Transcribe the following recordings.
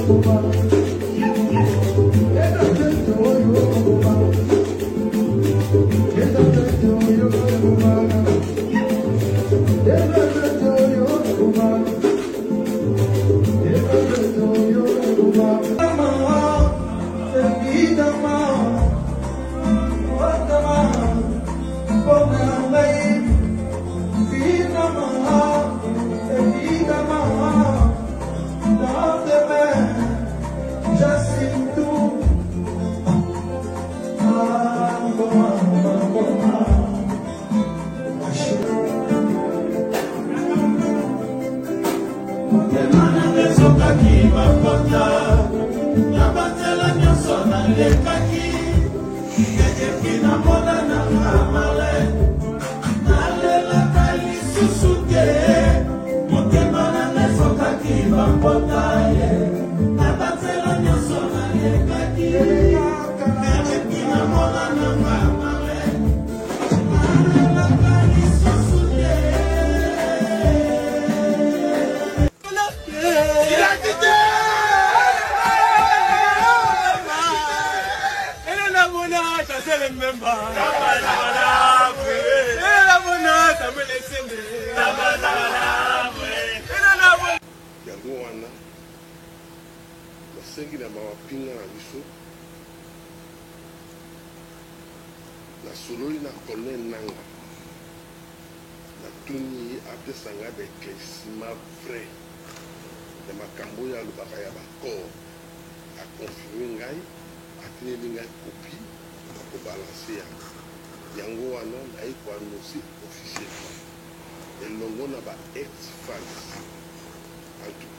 En tout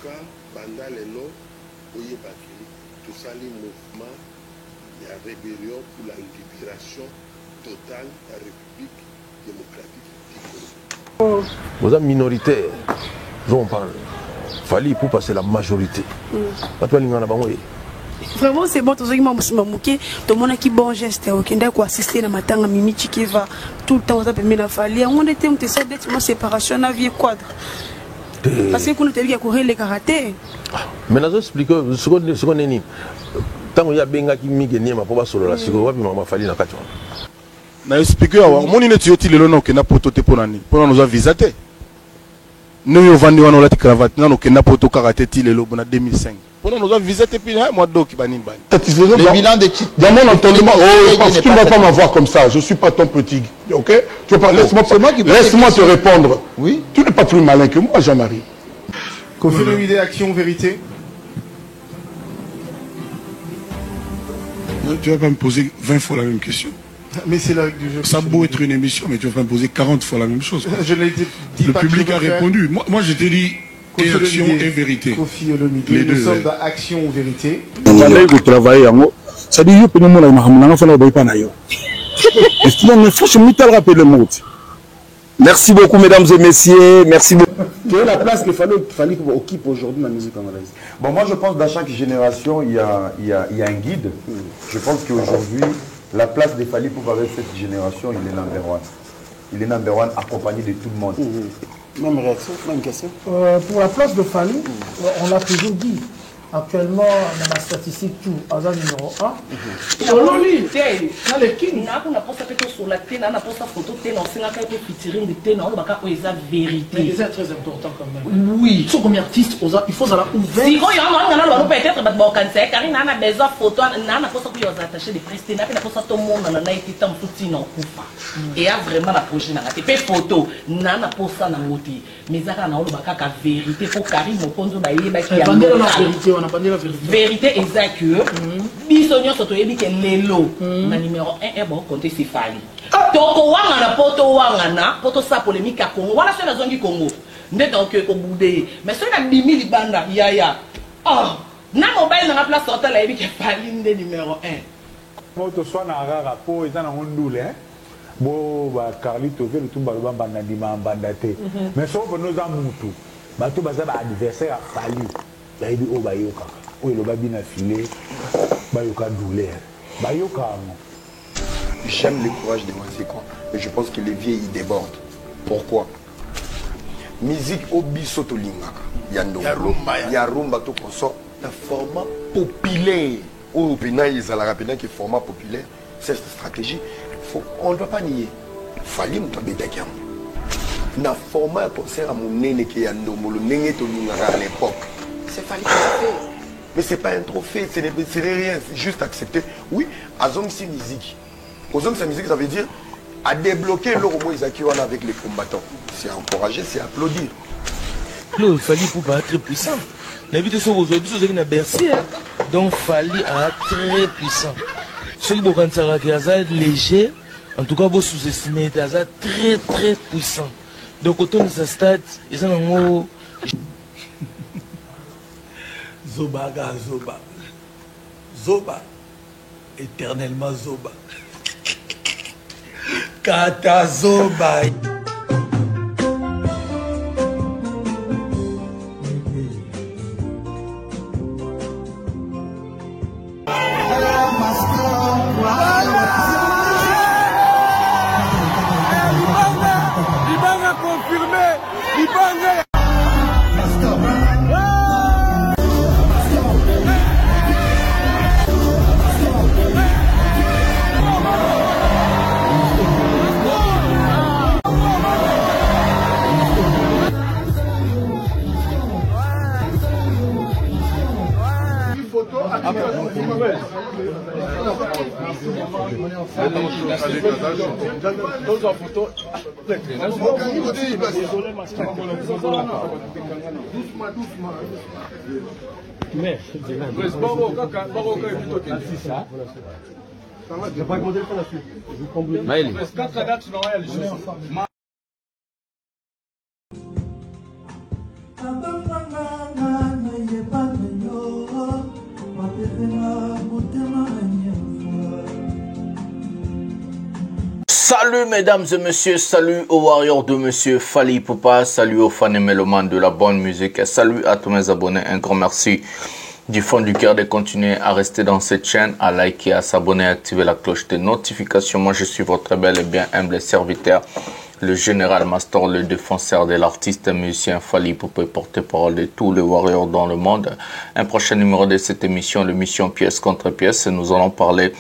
cas, banda lelo oyebaki tosali mouvement ya rébellion pour la libération totale de la République démocratique du Congo. Vous êtes minoritaire, on parle. Fallait pour passer la majorité. Vraiment, c'est bon, tout le monde qui bon geste, qui a assisté à matanga mimi qui va tout le temps, on était une séparation à vie quadre. Parce que nous avons courir les karaté. Mais nous expliquons ce qu'on est. Tant qu'il y a benga qui migné ma pour solo la siko wapi mama fali na katwa. Na expliquer wa moni ne tioti le lono ke na poto te ponani. Pona nous a visité. Nous yo vandi wana la cravate na no ke na poto karaté ti le lo bona 2005. Pona nous a visité puis moi do ki bani bani. Le bilan de titre. Dans mon entendement, parce que tu ne vas pas m'avoir comme ça, je suis pas ton petit. OK? Tu veux pas laisse-moi te répondre. Oui. Tu n'es pas plus malin que moi, Jean-Marie. Confirme l'idée action vérité. Tu vas pas me poser 20 fois la même question. Mais c'est la règle du jeu. Ça a beau être une émission, mais tu vas pas me poser 40 fois la même chose. Je l'ai dit. Le public a répondu. Moi, je t'ai dit et action et vérité. Les deux. Nous sommes dans action ou vérité. Ça dit, je peux nous Merci beaucoup, mesdames et messieurs. Merci beaucoup. Quelle est la place qu'il fallait occuper aujourd'hui dans la musique congolaise? Bon, moi je pense que dans chaque génération, il y a un guide. Je pense qu'aujourd'hui, la place des Fally pour avec cette génération, il est number one. Il est number one, accompagné de tout le monde. Même réaction, même question. Pour la place de Fally, on l'a toujours dit. Actuellement, dans la statistique, tout, hasard numéro 1. Dans le king, on a posté sur la télé, on a posté photo de télé, on a fait un featuring de télé, on a fait la vérité. C'est très important quand même. Oui. Sur combien d'artistes, il faut avoir ouvert. Si on a peut-être bon cancer, car il a besoin de photos, on a posté pour les attacher des prestés, on a posté tout le monde, on a été tant soutien en coupa. Et il y a vraiment la prochaine, on a fait photo, on a posté dans le côté. Mais ça, on a fait la vérité pour Karim, on a fait la vérité. On a pas dit la vérité. Vérité exacte que bisogno soto yebi ke lelo na numéro 1 bon compter c'est Fally. Toko wanga na poto sa polémique à Congo. Wala sona zongi Congo. Ndé donc ko boudé. Mais sona bimi libanda ya. Ah, na mobile na place sorta la yebi ke Fally ndé numéro 1. Moto soit na rara po ezana ondule hein. Bo ba Carlito ve le tumba lo banda ndima bandate. Mais so bo nos amutu. Ba to baza ba adversaire à Fally. Baïbi o bayoka o le babi na filé bayoka douleur bayoka. J'aime le courage de Wanseko, mais je pense que les vieux ils débordent. Pourquoi? Musique au biso to lingaka yando ya rumba to koso un format populaire. Au Pénin, ils ont la rapide qui format populaire. Cette stratégie, on ne va pas nier. Il fallait nous tomber d'accord. Dans le format concert à mon nez qui est à l'époque. C'est fallait que ça fait. Mais ce n'est pas un trophée, ce n'est rien, c'est juste accepter. Oui, à Zong si musique. Aux Zong si musique, ça veut dire à débloquer le robot Isaki avec les combattants. C'est encourager, c'est applaudir. Il fallait pour pas être puissant. La vie de ce aujourd'hui, c'est une bercier. Donc, il fallait être très puissant. Ceux qui vont être léger, en tout cas, vous sous-estimez, très très puissant. Donc, autour de ce stade, ils ont un mot. Zoba, Zoba. Zoba. Éternellement Zoba. Kata Zoba. Libanga confirmé. Libanga. Salut mesdames et messieurs, salut aux warriors de monsieur Fally Ipupa, salut aux fans et mélomanes de la bonne musique, et salut à tous mes abonnés, un grand merci du fond du cœur de continuer à rester dans cette chaîne, à liker, à s'abonner, à activer la cloche de notification. Moi je suis votre bel et bien humble serviteur, le général Mastor, le défenseur de l'artiste musicien Fally Ipupa, porte-parole de tous les warriors dans le monde. Un prochain numéro de cette émission, l'émission pièce contre pièce, nous allons parler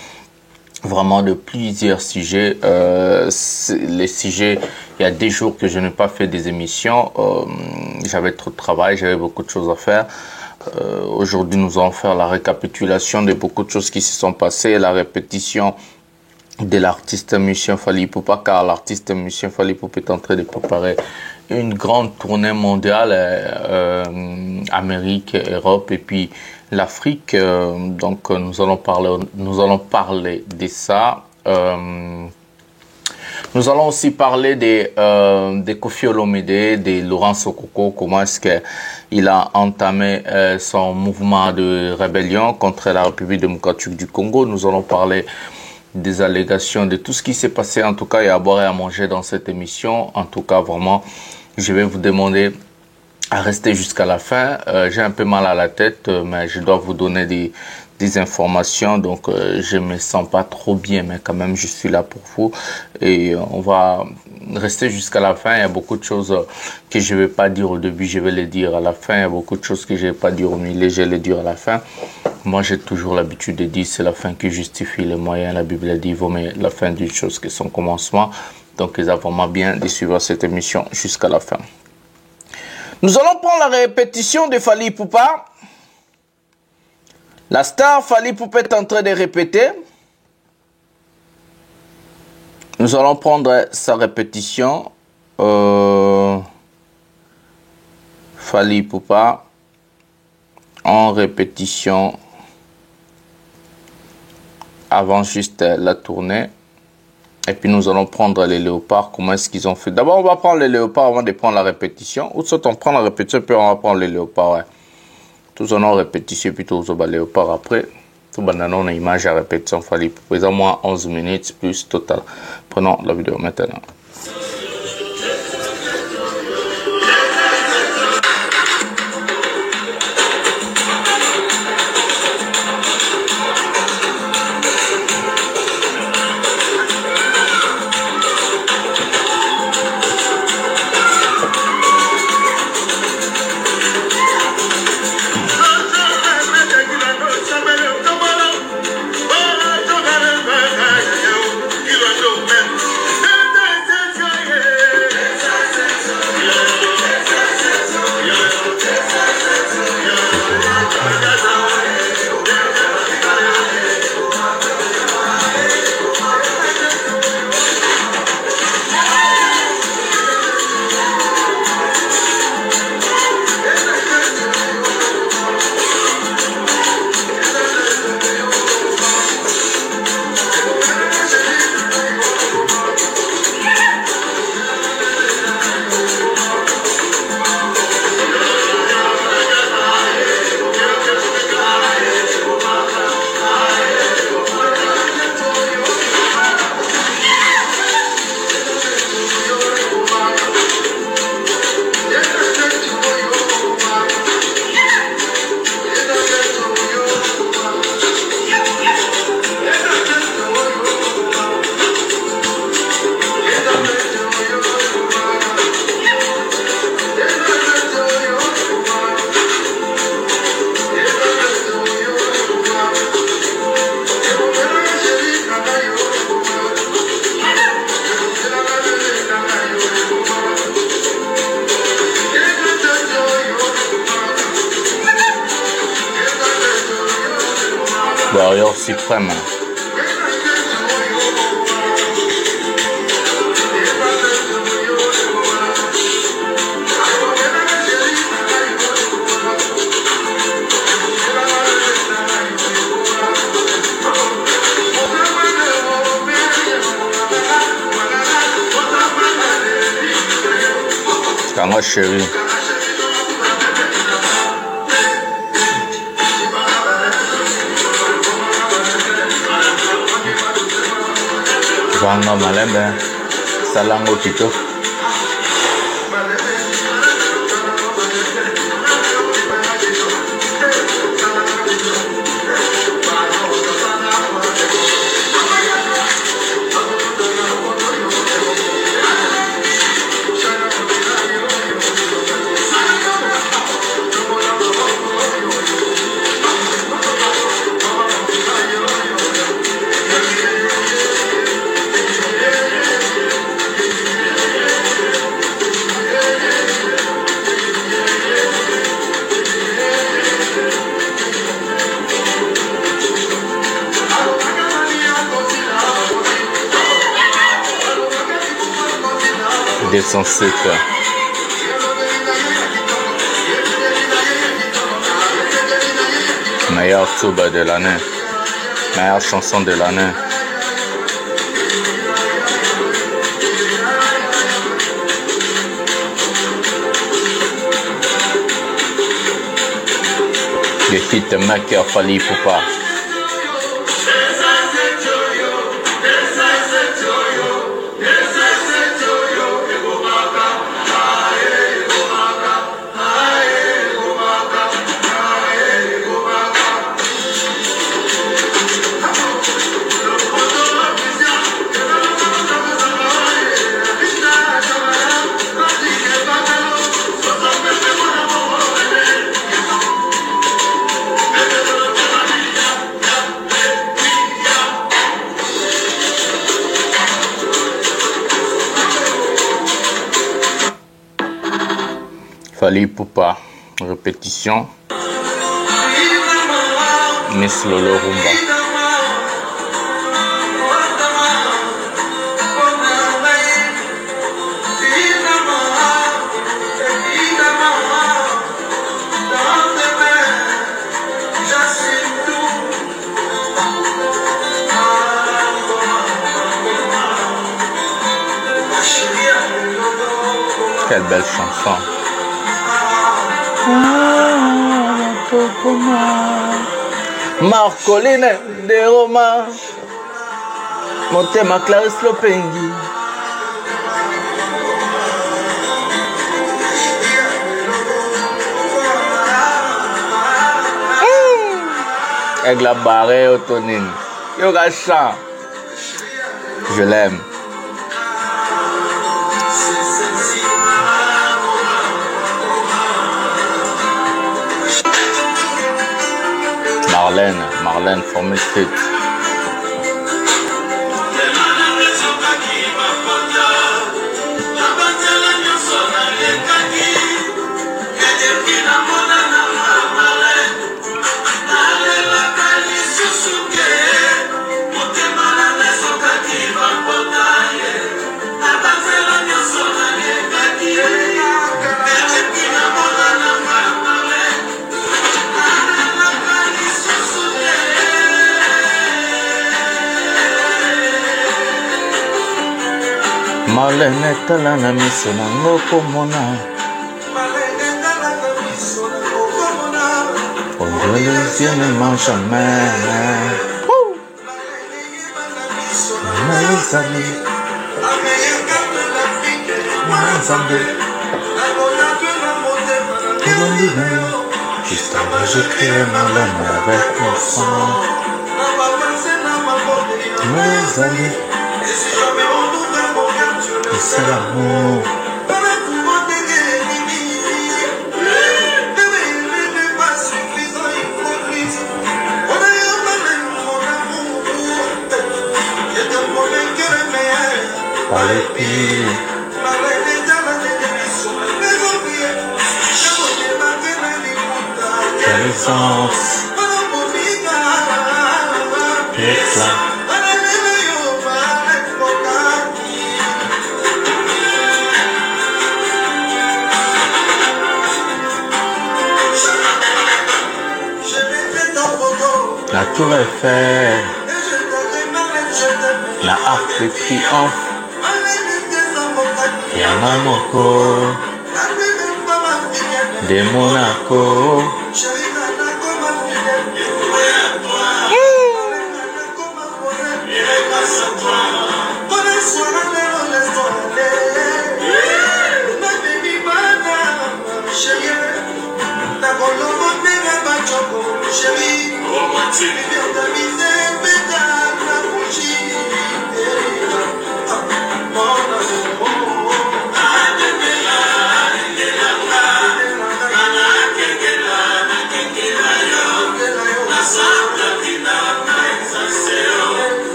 vraiment de plusieurs sujets. Les sujets, il y a des jours que je n'ai pas fait des émissions, j'avais trop de travail, j'avais beaucoup de choses à faire. Aujourd'hui nous allons faire la récapitulation de beaucoup de choses qui se sont passées, la répétition de l'artiste musicien Fally Ipupa, car l'artiste musicien Fally Ipupa est en train de préparer une grande tournée mondiale, Amérique, Europe et puis l'Afrique. Donc nous allons parler de ça. Nous allons aussi parler de Koffi Olomide, de Laurent Sokoko, comment est-ce qu'il a entamé son mouvement de rébellion contre la République démocratique du Congo. Nous allons parler des allégations, de tout ce qui s'est passé, en tout cas, et à boire et à manger dans cette émission. En tout cas, vraiment, je vais vous demander à rester jusqu'à la fin. J'ai un peu mal à la tête, mais je dois vous donner des informations, donc je me sens pas trop bien, mais quand même je suis là pour vous et on va rester jusqu'à la fin. Il y a beaucoup de choses que je vais pas dire au début, je vais les dire à la fin. Il y a beaucoup de choses que je vais pas dire au milieu, je vais les dire à la fin. Moi j'ai toujours l'habitude de dire c'est la fin qui justifie les moyens. La Bible dit vaut mieux la fin d'une chose que son commencement. Donc il est vraiment bien de suivre cette émission jusqu'à la fin. Nous allons prendre la répétition de Fally Ipupa. La star Fally Ipupa est en train de répéter. Nous allons prendre sa répétition. Fally Ipupa en répétition avant juste la tournée. Et puis nous allons prendre les léopards. Comment est-ce qu'ils ont fait? D'abord on va prendre les léopards avant de prendre la répétition. Ou soit on prend la répétition puis on va prendre les léopards. Ouais. Tous en répétition plutôt aux léopards après. Tout banana on a image à répétition Fally Ipupa. Ils ont moins 11 minutes plus total. Prenons la vidéo maintenant. Warrior suprême. Kanga chérie. Vanga malembe. Salango kito. Descend 7. Meilleur tuba de l'année. Meilleure chanson de l'année. Le hitmaker Fally Ipupa. Fally Ipupa, répétition. Miss Lolo Rumba. Quelle belle chanson. Marcoline de Roma, Montema Clarisse Lopengi. Avec la barre autonome. Yoga chant. Je l'aime. Marlène, Formule Street. Marlène tala na miso na ngokomona Ouvre les yeux ne mange jamais Mes amis Mes amis Juste avant je crée Marlène avec mon sang Mes amis c'est l'amour. Par les pieds. Présence. La tour Eiffel, la arc de triomphe, Yamamoko, de Monaco.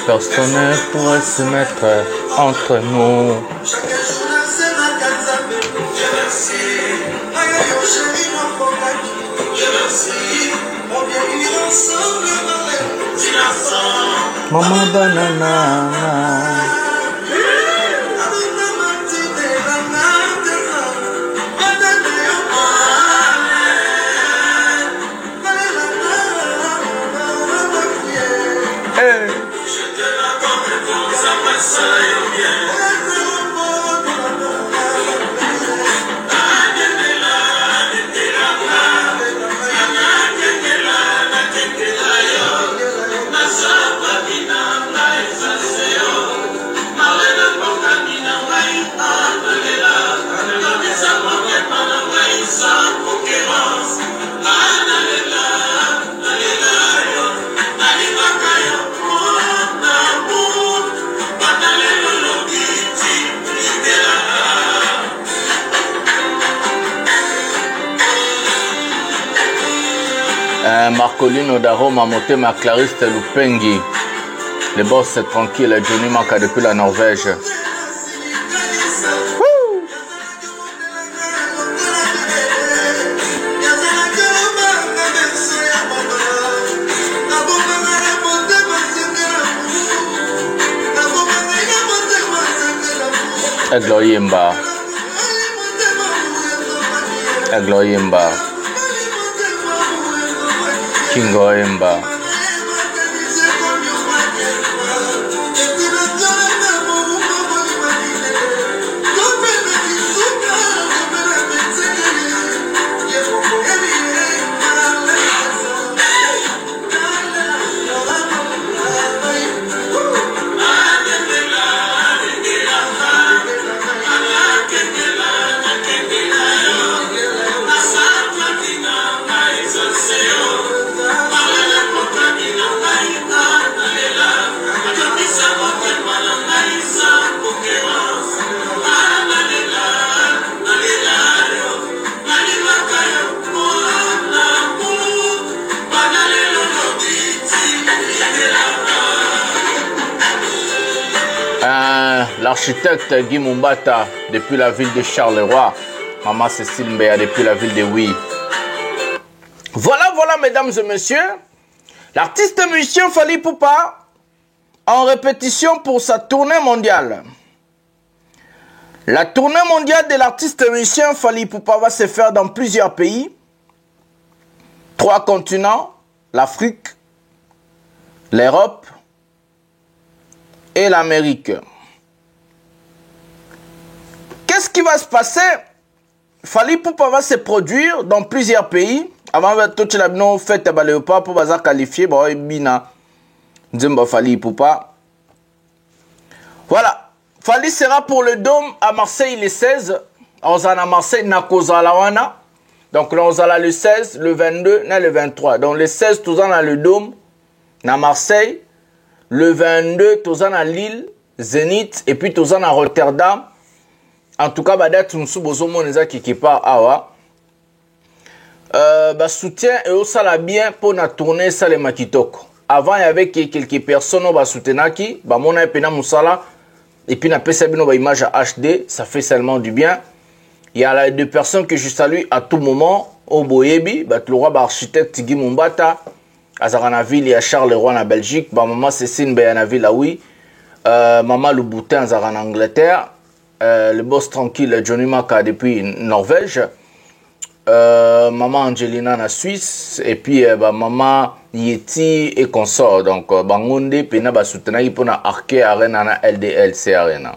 Personne ne pourrait se mettre entre nous. Maman banana. Marcolino d'Aroma, Motema Clarisse Lupengi. Le boss est tranquille, Johnny Maka depuis la Norvège. Agloyemba. Agloyemba. Kingoemba. L'architecte Guy Mumbata depuis la ville de Charleroi. Maman Cécile Mbea depuis la ville de Oui. Voilà, mesdames et messieurs. L'artiste musicien Fally Ipupa en répétition pour sa tournée mondiale. La tournée mondiale de l'artiste musicien Fally Ipupa va se faire dans plusieurs pays. 3 continents, l'Afrique, l'Europe et l'Amérique. Qu'est-ce qui va se passer? Fally Ipupa va se produire dans plusieurs pays. Avant tout le monde fait pas pour se qualifier bina Nzemba Fally Ipupa. Voilà. Fally sera pour le Dôme à Marseille le 16. On a à Marseille Nakozalawana. Donc là on a le 16, le 22, le 23. Donc le 16 tout dans le Dôme à Marseille, le 22 tout dans Lille, Zénith et puis tout dans Rotterdam. en tout cas badate musu bozomona eza quelque part awa soutien et ça la bien pour na tourner ça les makitoko. Avant il y avait quelques personnes qui soutenaient mona pena musala et puis na pesa bino ba image à HD, ça fait seulement du bien. Il y a des personnes que je salue à tout moment au Boyebi, le roi architecte Tigui Mumbata, à ville à Charleroi en Belgique, maman Cécile Bayana ville oui, maman Louboutin en Angleterre, le boss tranquille Johnny Maka depuis Norvège. Maman Angelina en Suisse et puis maman Yeti et consort donc bangonde pena ba soutenir pour na Arke Arena na LDLC Arena.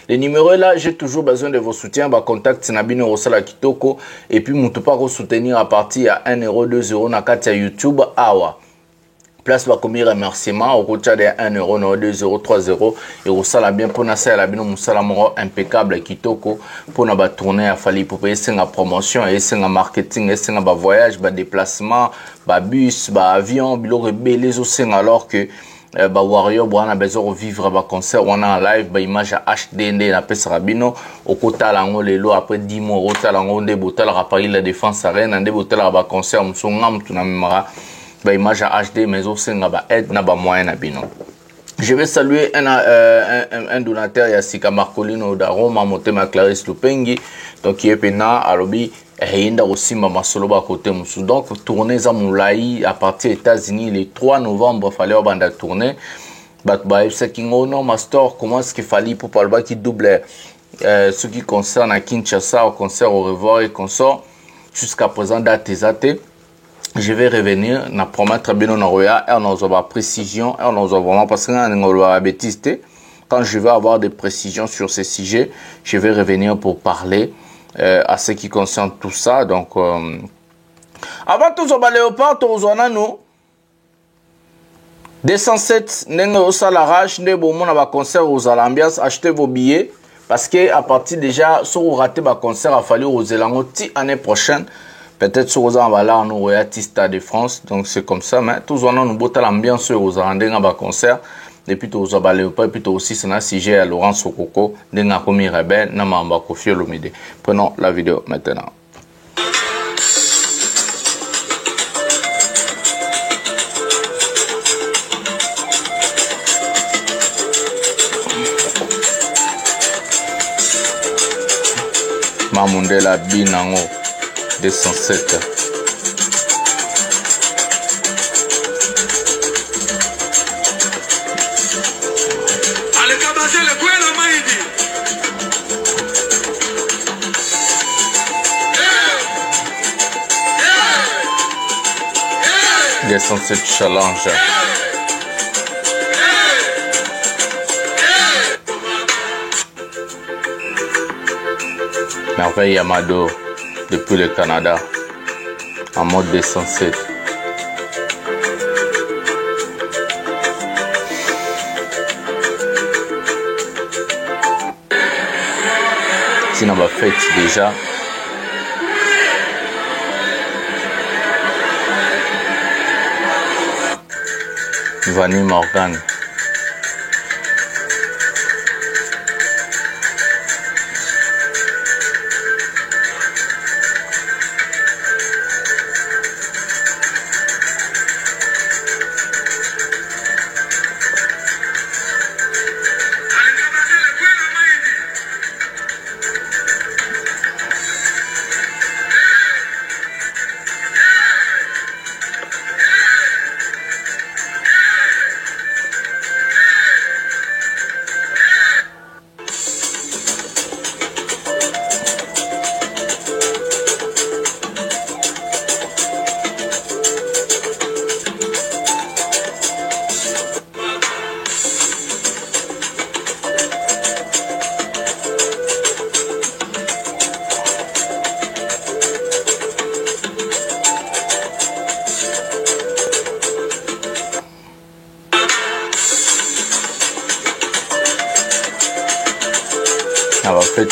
Les numéros là, j'ai toujours besoin de vos soutiens, bah contact Nabino Rosala Kitoko et puis mon pas soutenir à partir à 1 €, 2 € na katia YouTube awa. Place va comme remerciement au coach de 1 €, 2 €, 3 € et Rosala bien pour na ça la bino musala moro impeccable Kitoko pour na ba tourner à Fali pour payer la promotion et c'est un marketing et c'est un voyage, ba déplacement, ba bus, ba avion, bilo rebelles aussi alors que Warrior on a besoin de vivre un concert on a en live image HD na pesa rabino au kota lango lelo après 10 mois au kota lango de botal à Paris la défense arène ande botal à concert msongam tuna memara image HD mais aussi na aide na moyen na bino. Je vais saluer un donateur Yassika Marcolino da Roma Motema Clarisse Lupengi donc qui est pena alobi Hinda aussi mama solo ba côté musu donc tourner à Moulaï à partir des États-Unis le 3 novembre fallait au banda tourner but by Sekingo no master comment est-ce qu'il fallait pour parler qui double ce qui concerne à Kinshasa au concert au revoir et consort jusqu'à présent date exacte je vais revenir na promettre bien on roya et on aura précision et on aura vraiment parce que on va bêtise quand je vais avoir des précisions sur ces sujets je vais revenir pour parler à ce qui concerne tout ça donc avant tout ça léopard tozona nous 207 nenge osala rage ne bomo na ba concert aux ambiance achetez vos billets parce que à partir déjà si vous ratez ba concert a fallu aux Elango ti année prochaine peut-être si vous en là nous royati Stade de France donc c'est comme ça mais tozona nous bota l'ambiance aux andinga ba concert depuis tout ça léopard puis aussi c'est un sujet à Laurent Sokoko ndenga komi rebelle na mamba Koffi Olomide. Prenons la vidéo maintenant. Mamundela Binango 207. Cette challenge. Merveille Amado depuis le Canada en mode 207. Si on va faire déjà. Vanny Morgan.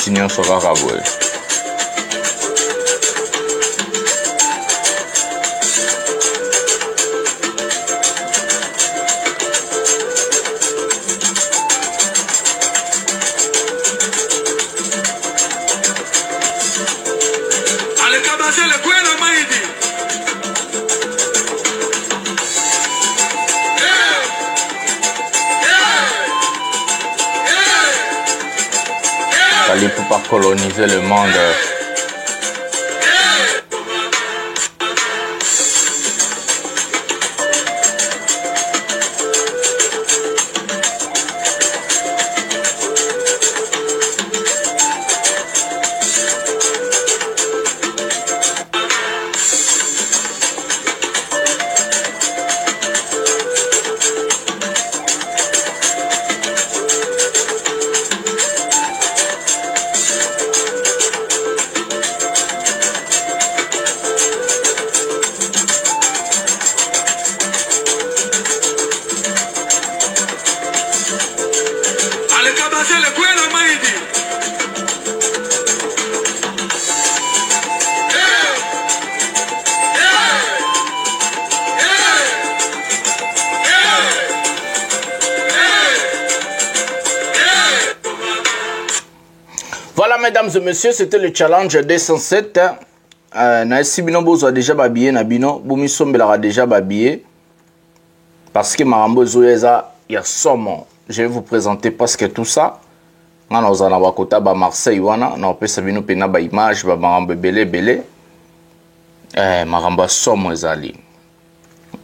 Tinha só acabou. Poupa coloniser le monde. Voilà, mesdames et messieurs, c'était le challenge 207. Si bino bozo déjà babillé na bino, bumi sombelara déjà babillé. Parce que Marambo Zoyeza, il y a somme. Je vais vous présenter parce que tout ça. On a Wakota, Marseille, on a Pesabino Pena, image, Marambo Belé. Marambo somme ezali.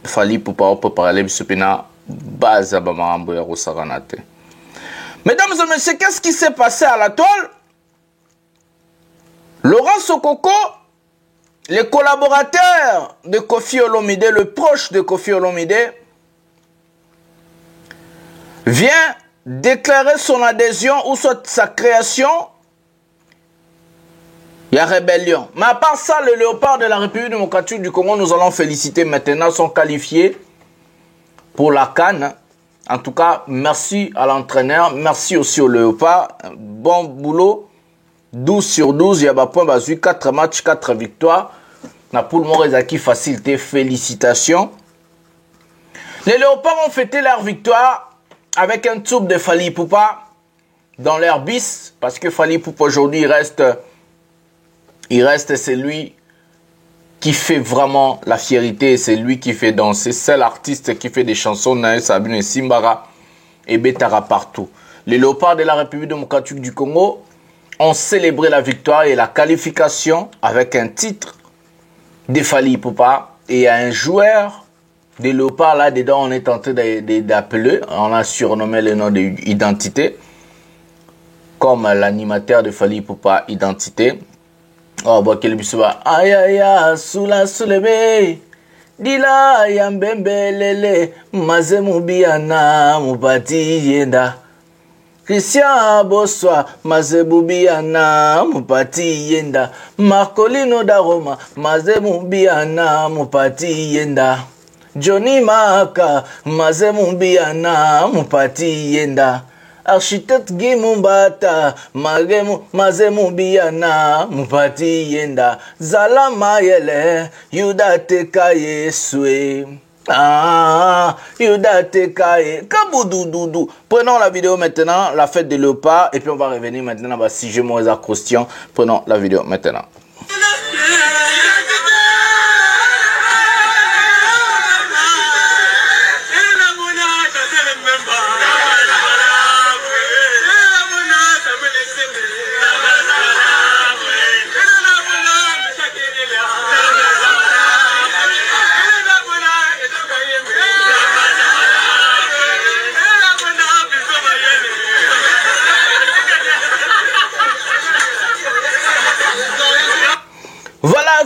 Fali pour parler de Pena, base à Marambo Yarosaranate. Mesdames et messieurs, qu'est-ce qui s'est passé à la toile? Laurent Sokoko, les collaborateurs de Koffi Olomide, le proche de Koffi Olomide, vient déclarer son adhésion ou soit sa création. Il y a rébellion. Mais à part ça, le léopard de la République démocratique du Congo, nous allons féliciter maintenant, sont qualifiés pour la CAN. En tout cas, merci à l'entraîneur, merci aussi au léopard. Bon boulot. 12 sur 12, il y a un point basé, 4 matchs, 4 victoires. Na pour le Morezaki, facilité, félicitations. Les léopards ont fêté leur victoire avec un tube de Fali Poupa dans leur bis. Parce que Fali Poupa aujourd'hui, il reste celui qui fait vraiment la fierté. C'est lui qui fait danser. C'est l'artiste qui fait des chansons. Nae Sabine Simbara et Betara partout. Les léopards de la République démocratique du Congo ont célébré la victoire et la qualification avec un titre de Fali Poupa. Et il y a un joueur des léopards là-dedans, on est en train d'appeler, on a surnommé le nom d'identité, comme l'animateur de Fali Poupa Identité. Oh, bah, quel bisouba. Aïe aïe aïe, soula soulebe, dila yambembe lele, mazemu biana, mubati yenda. Christian Boswa, Mazebubiana, Mupati Yenda, Marcolino Daroma, Mazemubiana, Mupati Yenda, Johnny Maka, Mazemubiana, Mupati Yenda, Architecte Gimumbata, Mazemubiana, Mupati Yenda, Zalama Yele, Yudate Kayeswe. Ah, Yudate Kaye, Kaboudoudou. Prenons la vidéo maintenant, la fête de léopard, et puis on va revenir maintenant à si je moins accrostiant. Prenons la vidéo maintenant.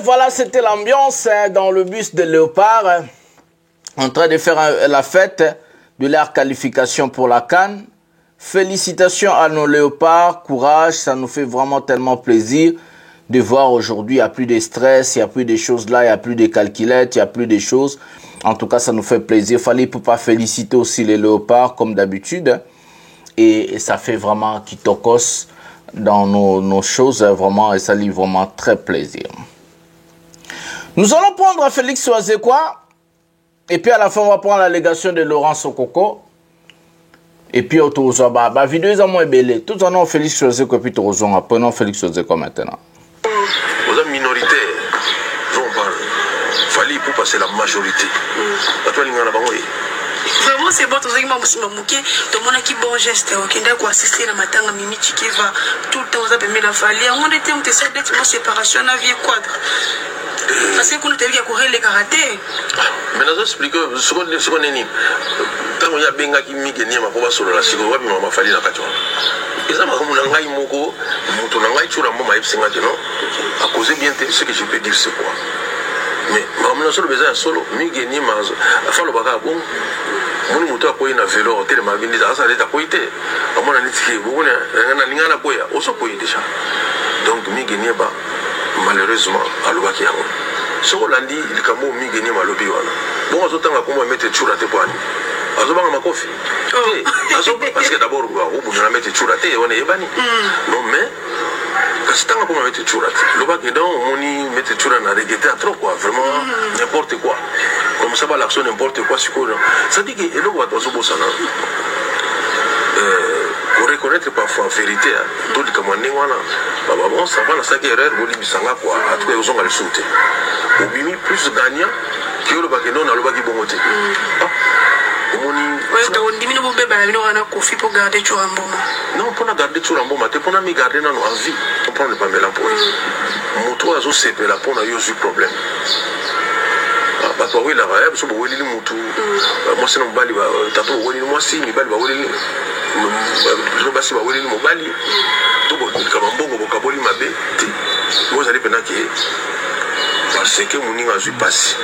Voilà, c'était l'ambiance dans le bus de léopard, en train de faire la fête de leur qualification pour la CAN. Félicitations à nos léopards, courage, ça nous fait vraiment tellement plaisir de voir aujourd'hui, il n'y a plus de stress, il n'y a plus de choses là, il n'y a plus de calculettes, il n'y a plus de choses. En tout cas, ça nous fait plaisir. Fallait pas féliciter aussi les léopards comme d'habitude. Et ça fait vraiment kitokos dans nos choses, vraiment, et ça lui vraiment très plaisir. Nous allons prendre Félix Oazekwa, et puis à la fin, on va prendre la légation de Laurent Sokoko, et puis autour de la vidéo est moins belle. Tout en nom Félix Oazekwa, et puis Torozon, prenons Félix Oazekwa maintenant. Aux minorités, on parle. Fallait pour passer la majorité. Vraiment, c'est bon, tout le monde qui bon geste, qui n'a quoi assister à matanga mimi qui va tout le temps, vous avez mis la falie. On était, on essaie d'être en séparation, la vie quadre. Parce qu'on était à courir les karatés. Mais nous expliquons ce qu'on est ni. Tant qu'il y a benga qui mi gagné ma pauvre sur la sigo, wapi mama falie na kacho. Ils ont comme un ngai moko, mon ngai chura mama ipsinga non. À cause bien ce que je peux dire c'est quoi. Mais maman solo besoin solo mi gagné ma afin le baka bon. Mon moto a koyi na vélo, tele ma bindi ça ça koyi te. Amona nitiki bon na lingana koya, oso koyi déjà. Donc mi gagné ba malheureusement alobaki yango. Soko landi likamo mi gagné malobi wana. Bon azotanga ko mo mettre chura te kwani. Azobanga makofi. Parce que d'abord on va mettre chura te on est bani. Non mais Kastanga pour mettre chura. Le bac est dans on y mettre chura na regretter trop quoi, vraiment n'importe quoi. Comme ça va l'action n'importe quoi sur quoi. Ça dit que et là on va dans ce bossana. Pour reconnaître parfois en vérité tout le commanding wana. Baba bon ça va la sac erreur boli bisanga quoi. À tout les gens le sauter. Au bimi plus gagnant que le bac est dans le bac est bon côté. Non, pour garder Churamboma, tu peux me garder dans nos vie. On prend le pamela pour mon toit à Zosé, la peau n'a eu problème. Bah, toi, oui, la raïb, sur le Wili Moutou, moi, c'est non bali, tato, Wili, moi, si, mi bali, Wili, je ne sais pas, Wili, mon bali, tout le monde, comme un bon vocaboli, ma bête, vous allez pénaquer, parce que mon niveau a eu passé.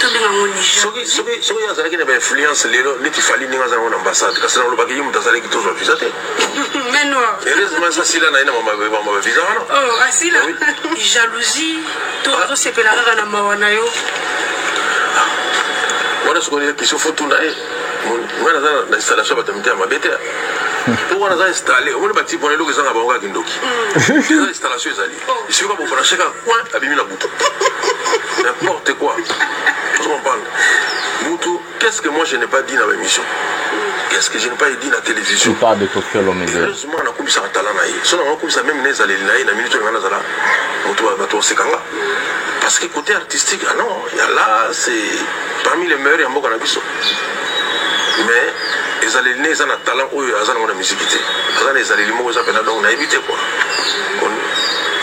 Ce qui est une influence, il fallait une ambassade. Parce que le bagage est qui toujours visité. Mais non. Heureusement, ça, c'est là, il y a un visa. Oh, assis là. Jalousie. Tout le monde s'est pelé à la Mawanayo. Voilà ce qu'on dit, qui se faut tout naïf. Moi, dans l'installation, je vais te ma bête. Pour on a installé, on a bâti pour les gens à Banga Kindoki. L'installation est allée. Il suffit pour faire chaque coin, abîmer la bouton. N'importe quoi. On parle. Moutou, qu'est-ce que moi je n'ai pas dit dans l'émission? Qu'est-ce que je n'ai pas dit dans la télévision? Tu parles de Kofi Olomide. Heureusement, on a comme ça à Talanaï. Si on a comme ça, même les allées la minute où on a là, Moutou, c'est quand parce que côté artistique, ah non, il y a là, c'est parmi les meilleurs, il y a beaucoup d'habits. Mais les allées ils ont un talent, ils ont une musique. Les allées on a évité quoi.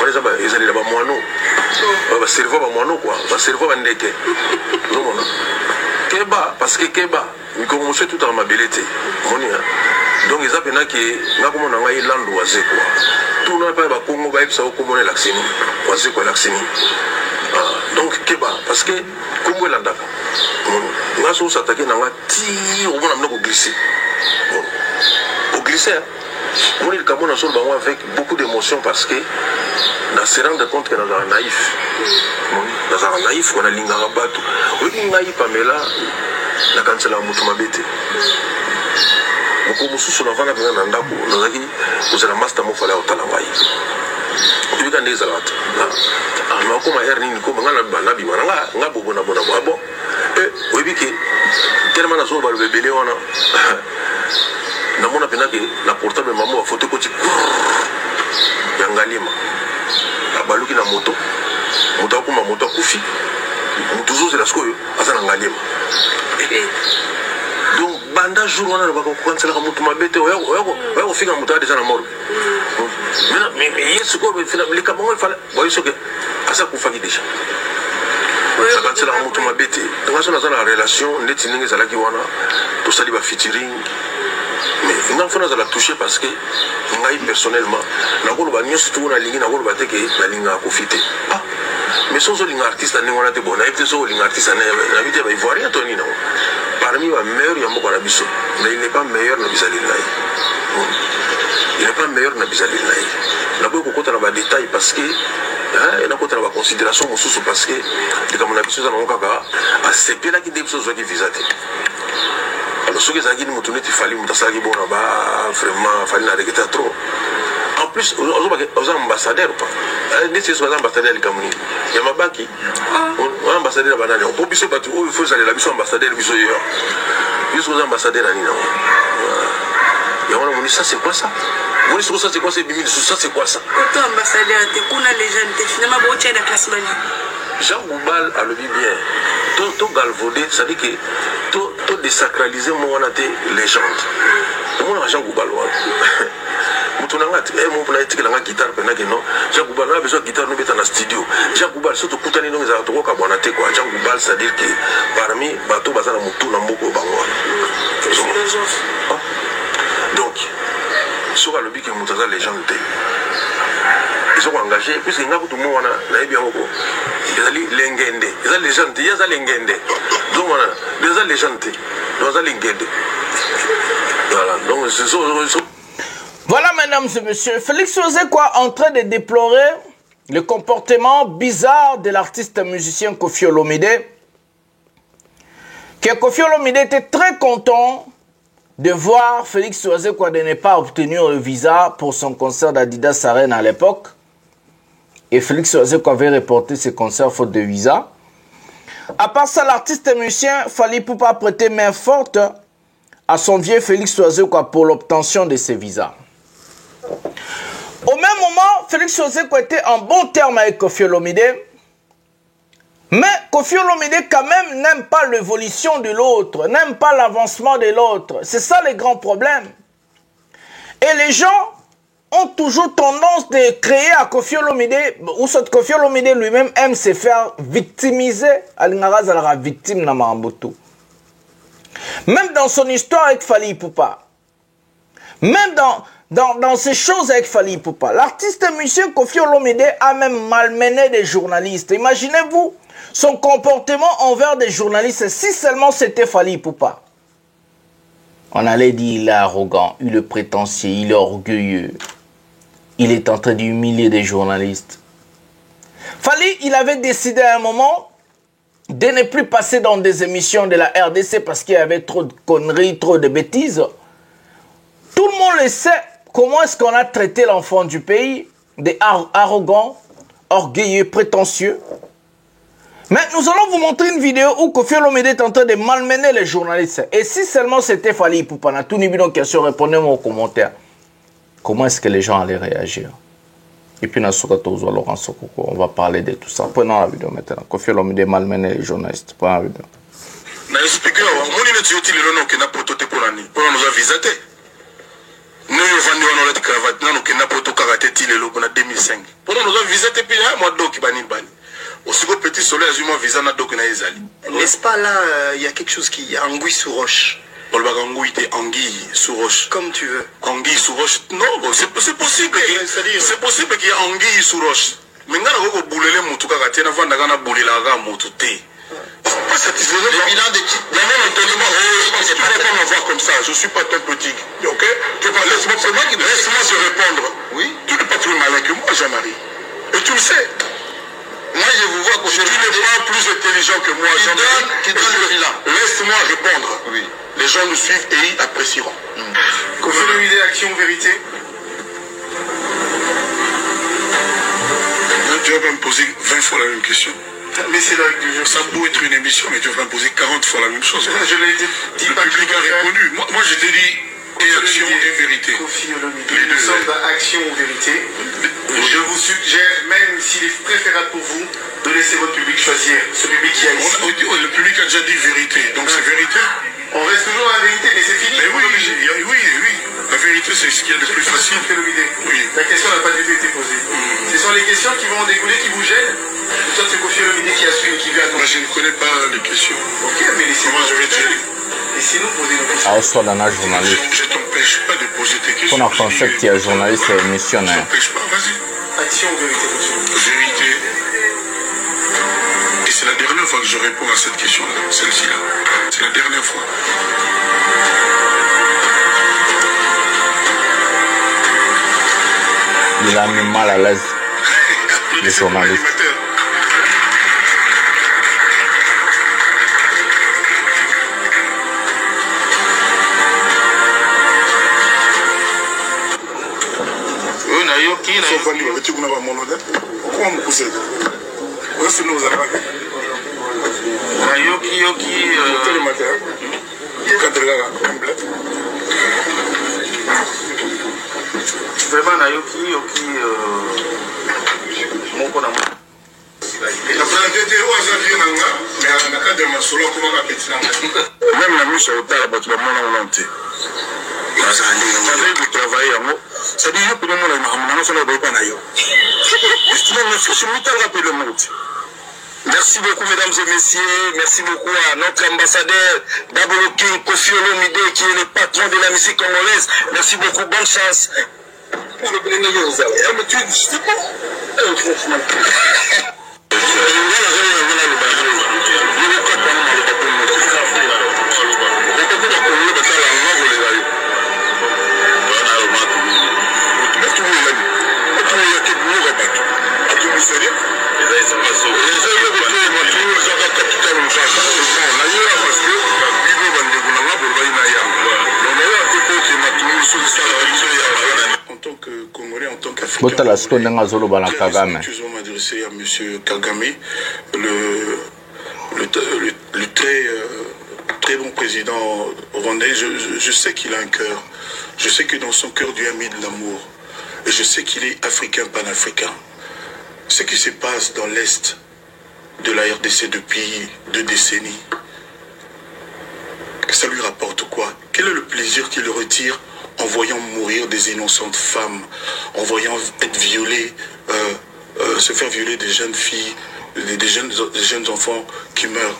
On les a les allées là-bas, moi non. On va servir moi non quoi. On va servir à Ndeke. Keba, parce que Keba, il commence tout à ma belleté. Donc ils appellent que là comme on a eu l'andoisé quoi. Tout le monde pas Congo va être comme l'accini. Oisé quoi l'accini. Donc Keba, parce que Congo l'andaka. On a sous s'attaquer dans la tire au monde à glisser. Au glisser. On est le Cameroun avec beaucoup d'émotion parce que on se rend compte que nous sommes naïfs. Nous sommes naïfs, on a l'ingara bateau. Oui, naïf, Pamela, la cancela Moutoumabete. Beaucoup de choses sont en train de ndako. Nous avons dit, vous avez un master mot fallait au Talambaï. Tu veux des salades. Ah, mais comment herni ni comment ngana banabi mananga ngabo bona bona bon. Oui, que tellement na so ba le belé wana. Na mona pena que na portable maman a photo koti yangalima abaluki na moto moto akuma moto akufi moto zo zela skoyo asa na ngalima donc banda jour wana ba ko kansela ka moto mabete oya ko fika moto déjà na mort mais yesu ko fina le kamongo il fallait boy so que asa ku faki déjà ça kansela ka moto mabete donc asa na za na relation neti ningi zala ki wana to sali ba featuring. Mais il faut nous toucher parce que moi personnellement, nous avons surtout na ligne, nous avons la ligne à profiter. Ah, mais sans ligne artiste, nous avons été bon, nous avons été artiste, nous avons été ivoirien, Tony non. Parmi les meilleurs, il y a beaucoup d'habitudes, mais il n'est pas meilleur na bizali naï. Il n'est pas meilleur na bizali naï. Nous avons beaucoup de détails parce que il y a beaucoup de considération parce que les mon habitude dans mon caca, c'est bien là qui des choses qui visent. Alors, ce que ça dit, il fallait vraiment fallait arrêter trop. En plus, aux ambassadeurs, des ambassadeurs Cameroun. Il y a ma banque, un ambassadeur banane. On peut bien battre, il faut aller la mission ambassadeur, juste aux ambassadeurs. Il y a un ça c'est quoi ça? Vous dites ça c'est quoi? C'est 2000, ça c'est quoi ça? Autant ambassadeur, tu connais les gens, finalement, vous tiens la classe manie. Jean Goubal a le dit bien. Tout galvaudé, ça dit que désacraliser mon légende. Mon Jean Goubal. Mon politique la guitare non. Jean Goubal a besoin de guitare nous dans le studio. Jean Goubal surtout Koutani nous a trouvé qu'à bonate quoi. Jean Goubal c'est-à-dire que parmi bateau bazana mutu na mboko bango. Donc sur le bic mutaza légende. Ils sont engagés puisque n'a pas tout le monde là bien beaucoup. Ils allaient lengende. Ils allaient légende, ils allaient lengende. Donc voilà, ils allaient légende. Ils allaient lengende. Voilà, donc c'est ça. Voilà, mesdames et messieurs, Félix Ozekwa en train de déplorer le comportement bizarre de l'artiste musicien Koffi Olomide. Que Koffi Olomide était très content de voir Félix Ozekwa de ne pas obtenir le visa pour son concert d'Adidas Arena à l'époque. Et Félix Ozekwa avait reporté ses concerts faute de visa. À part ça, l'artiste musicien Fally Ipupa a prêté main forte à son vieux Félix Ozekwa pour l'obtention de ses visas. Au même moment, Félix Ozekwa était en bon terme avec Koffi Olomide. Mais Koffi Olomide quand même n'aime pas l'évolution de l'autre, n'aime pas l'avancement de l'autre. C'est ça le grand problème. Et les gens ont toujours tendance de créer à Koffi Olomide, ou soit Koffi Olomide lui-même aime se faire victimiser. Alingara Zalara victime na Maramboto. Même dans son histoire avec Fally Ipupa. Même dans ces choses avec Fally Ipupa. L'artiste musicien Koffi Olomide a même malmené des journalistes. Imaginez-vous son comportement envers des journalistes si seulement c'était Fally Ipupa. On allait dire il est arrogant, il est prétentieux, il est orgueilleux. Il est en train d'humilier des journalistes. Fally, il avait décidé à un moment de ne plus passer dans des émissions de la RDC parce qu'il y avait trop de conneries, trop de bêtises. Tout le monde le sait. Comment est-ce qu'on a traité l'enfant du pays? Des arrogants, orgueilleux, prétentieux. Mais nous allons vous montrer une vidéo où Koffi Olomide est en train de malmener les journalistes. Et si seulement c'était Fally Ipupa, na tout niveau de question, répondez-moi aux commentaires. Comment est-ce que les gens allaient réagir? Et puis, Laurent Sokoko, on va parler de tout ça. Prenons la vidéo maintenant. Koffi Olomide malmener les journalistes. Prenons la vidéo. Na expliquer, mon inutile est le nom qui n'a pas tout pour l'année. Pour nous visiter. Nous avons dit cravate, nous avons pas tout karaté tilelo pour 2005. Pour nous visiter puis moi donc bani bani. Aussi que petit soleil azuma visa na donc na ezali. N'est-ce pas là il y a quelque chose qui anguille sous roche. On va anguille anguille sous roche. Comme tu veux. Anguille sous roche. Non, c'est possible c'est possible qu'il y ait anguille sous roche. Mais ngana ko boulele mutu karaté na vanda kana bolela ga mutu té. Pas satisfait. Le bilan de titre. Non, je ne peux pas m'avoir comme ça. Je ne suis pas ton petit. Ok? Laisse-moi te répondre. Oui? Tu n'es pas plus malin que moi, Jean-Marie. Et tu le sais. Moi, je vous vois que tu n'es pas plus intelligent que moi, Jean-Marie. Qui donne le bilan. Laisse-moi répondre. Oui. Les gens nous suivent et ils apprécieront. Koffi Olomide, Action Vérité. Tu vas me poser 20 fois la même question. Mais c'est là que je... Ça peut être une émission, mais tu vas me poser 40 fois la même chose. Je l'ai dit. Le public a répondu. Moi, je t'ai dit Action et Vérité. Koffi Olomide. Nous sommes dans Action ou Vérité. Je vous suggère, même s'il est préférable pour vous, de laisser votre public choisir. Ce public qui a ici. Le public a déjà dit Vérité. Donc c'est Vérité. On reste toujours à la vérité, mais c'est fini. Mais oui. La vérité, c'est ce qu'il y a de plus facile. Oui. La question n'a pas du tout été posée. Ce sont les questions qui vont en découler, qui vous gênent. Toi, c'est Koffi Olomide qui a su et qui vient à moi, je ne connais pas les questions. Ok, mais laissez-moi. Moi, je vais dire. Laissez-nous poser nos questions. journaliste. Je ne t'empêche pas de poser tes questions. On a pensé qu'il y a un journaliste et missionnaire. Je ne t'empêche pas, vas-y. Action ou vérité, Vérité. Et c'est la dernière fois que je réponds à cette question-là, celle-ci-là. C'est la dernière fois. Il a mis mal à l'aise les journalistes. Vraiment nayoki moko na na présenté au Xavier Nanga mais na cadre de masolo comment appeler ça Même la mise au tard, tu vas m'en monter. Ça veut dire travailler en haut. Ça dit que nous Merci beaucoup, mesdames et messieurs. Merci beaucoup à notre ambassadeur Dabolo King Kofi Olomide, qui est le patron de la musique congolaise. Merci beaucoup, bonne chance. En tant que Congolais, en tant qu'Africain, je veux m'adresser à M. Kagame, le très bon président rwandais. Je sais qu'il a un cœur. Je sais que dans son cœur, Dieu a mis de l'amour. Et je sais qu'il est africain, panafricain. Ce qui se passe dans l'Est de la RDC depuis 2 décennies, ça lui rapporte quoi? Quel est le plaisir qu'il retire en voyant mourir des innocentes femmes, en voyant être violées, se faire violer des jeunes filles, des jeunes enfants qui meurent?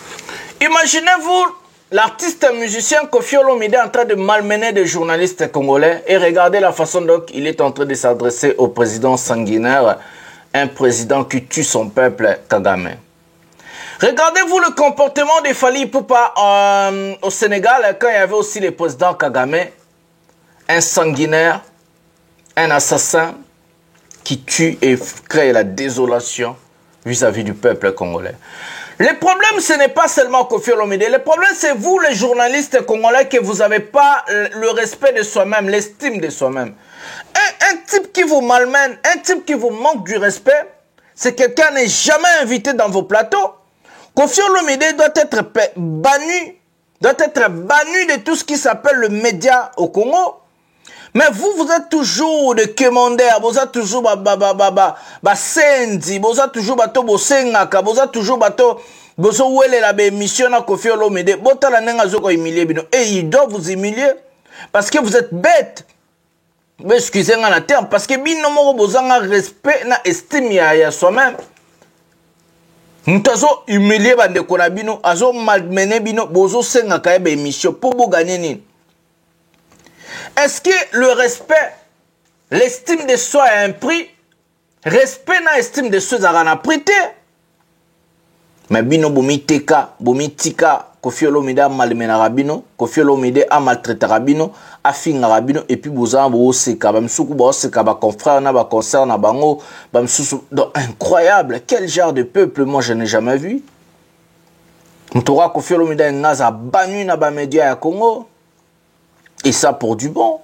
Imaginez-vous l'artiste musicien Kofi Olomide en train de malmener des journalistes congolais et regardez la façon dont il est en train de s'adresser au président sanguinaire, un président qui tue son peuple, Kagame. Regardez-vous le comportement de Fally Ipupa au Sénégal quand il y avait aussi le président Kagame, un sanguinaire, un assassin qui tue et crée la désolation vis-à-vis du peuple congolais. Le problème, ce n'est pas seulement Kofi Olomide. Le problème, c'est vous, les journalistes congolais, que vous n'avez pas le respect de soi-même, l'estime de soi-même. Un type qui vous malmène, un type qui vous manque du respect, c'est quelqu'un n'est jamais invité dans vos plateaux. Kofi Olomide doit être banni de tout ce qui s'appelle le média au Congo. Mais vous êtes toujours de commandaires, vous êtes toujours sendi, vous êtes toujours bosengaka, vous êtes toujours ouele la émission na Kofi Olomide. Botala nenga zoko humilier bino. Et il doit vous humilier parce que vous êtes bête. Mais excusez-moi la terme, parce que bino moko bozanga respect na estime ya soi-même. Mutazo humilier bandeko na bino, azo malmener bino, bozo senga ka ba émission pour vous gagner nini. Est-ce que le respect, l'estime de soi a un prix? Respect na estime de soi a un prix te? Mais bino bomitika, Kofi Olomide a malmené rabino, Kofi Olomide a maltraité rabino, a finga rabino, et puis bozan bo seka, bamsuku bo seka, ba confrère na ba concert na bango, bamsusu. Donc incroyable, quel genre de peuple moi je n'ai jamais vu. Moutora Kofi Olomide ngaza banni na ba média ya Congo. Et ça pour du bon.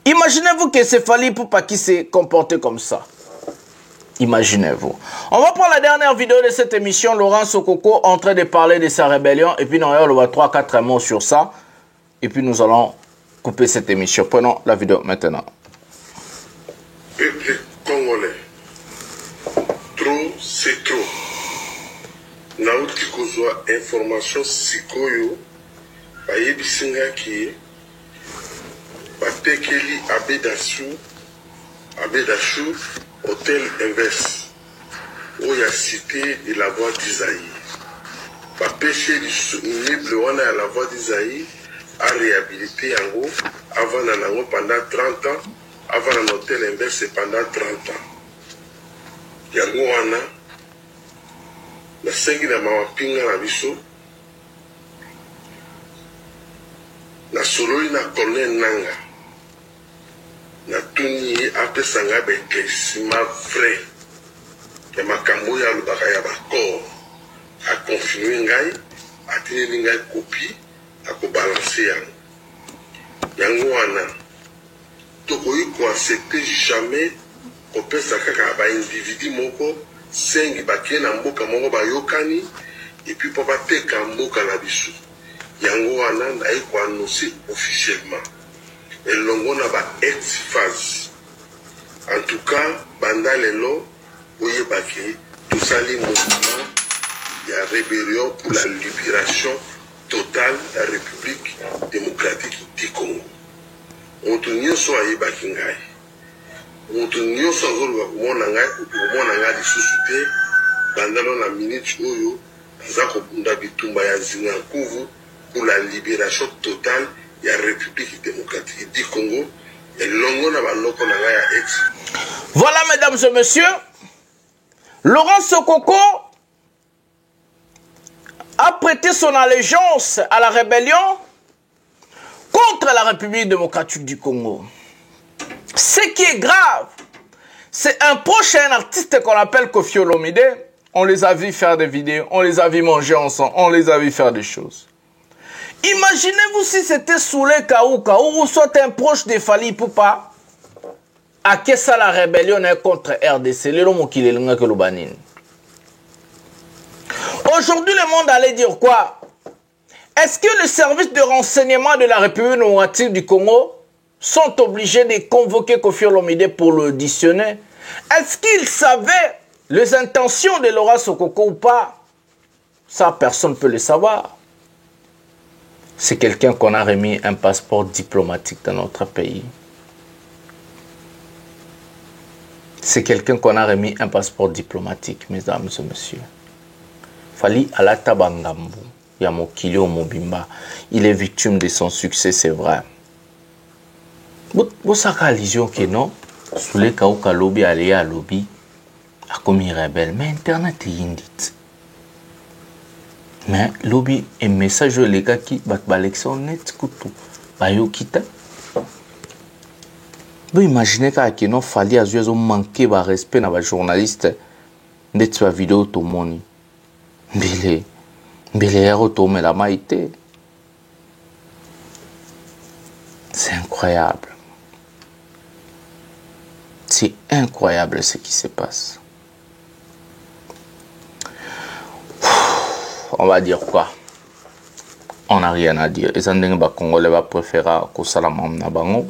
Imaginez-vous que c'est Fally Ipupa qui s'est comporté comme ça. Imaginez-vous. On va prendre la dernière vidéo de cette émission. Laurent Sokoko en train de parler de sa rébellion. Et puis, on va 3-4 mots sur ça. Et puis, nous allons couper cette émission. Prenons la vidéo maintenant. Peuple congolais. Trop, c'est trop. Naouti kozwa information sikoyo. Bayebisinga ki batekeli Abedachou hôtel inverse où il y a cité de la voie d'Isaïe. Bapêché l'immeuble wana à la voie d'Isaïe a réhabilité en haut avant nango pendant 30 ans, avant un hôtel inverse pendant 30 ans. Yango wana na sengi na mawapinga na biso na soloi na colonel Nanga na tuni apesanga ba éclaircissement vrai ya makambo ya lubaka ya bakor a confirmer ngai atineli ngai copie akobalancer yango wana tokoki koaccepte jamais kopesa kaka baindividu moko sengi bakie na mboka moko bayokani epuis mpo bateka mboka na biso. Yango wana naye ko annoncer officiellement elongo na ba ex-phase. En tout cas banda lelo oyebaki tosali mouvement ya rébellion pour la libération totale de la République démocratique du Congo. Moto nyonso ayebaki ngai. Moto nyonso azoluka komona ngai lisusu te bandalo na minute oyo aza kobunda bitumba ya zinga nkuvu pour la libération totale de la République démocratique du Congo et longo na baloko na ngai ya ex. Voilà, mesdames et messieurs, Laurent Sokoko a prêté son allégeance à la rébellion contre la République démocratique du Congo. Ce qui est grave, c'est un prochain artiste qu'on appelle Koffi Olomide. On les a vus faire des vidéos, on les a vus manger ensemble, on les a vus faire des choses. Imaginez-vous si c'était Soulé Kaouka ou soit un proche de Fali Poupa. À qui ça la rébellion est contre RDC? Aujourd'hui, le monde allait dire quoi? Est-ce que les services de renseignement de la République démocratique du Congo sont obligés de convoquer Koffi Olomide pour l'auditionner? Est-ce qu'ils savaient les intentions de Laurent Sokoko ou pas? Ça, personne ne peut le savoir. C'est quelqu'un qu'on a remis un passeport diplomatique dans notre pays. C'est quelqu'un qu'on a remis un passeport diplomatique, mesdames et messieurs. Fali Alata Bangambu, Yamokili Omobimba. Il est victime de son succès, c'est vrai. Vous savez la vision que non, sous les cas où Kalobi allait à lobby, a commis rebelle, mais Internet est indite. Mais lobby un message les gars qui battent l'élection net couteau. Bayo kita. Vous imaginez qu'il non fallait à manquer de respect dans les journalistes de la vidéo tout le monde. Mbele ya retourner la maïté. C'est incroyable. C'est incroyable ce qui se passe. On va dire quoi? On n'a rien à dire. Les Congolais va préférer que Salamam na bango,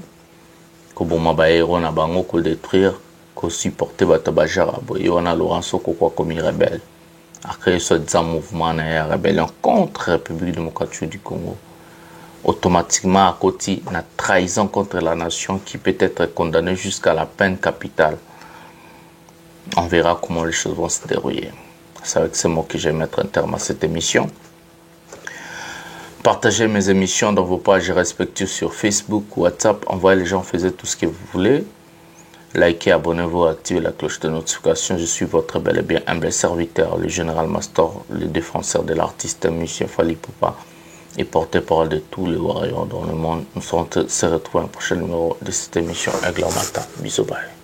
que Boma Baero na bango, que détruire, que supporter Batabajara. Et on a Laurent Sokoko comme rebelle. A créé ce mouvement de rébellion contre la République démocratique du Congo. Automatiquement, à côté, une trahison contre la nation qui peut être condamnée jusqu'à la peine capitale. On verra comment les choses vont se dérouler. C'est avec ces mots que je vais mettre un terme à cette émission. Partagez mes émissions dans vos pages respectives sur Facebook, WhatsApp. Envoyez les gens, faisaient tout ce que vous voulez. Likez, abonnez-vous, activez la cloche de notification. Je suis votre bel et bien humble serviteur, le général Mastor, le défenseur de l'artiste Monsieur Fali Poupa et porte-parole de tous les warriors dans le monde. Nous serons se retrouver dans le prochain numéro de cette émission Aigle en Matin. Bisous, bye.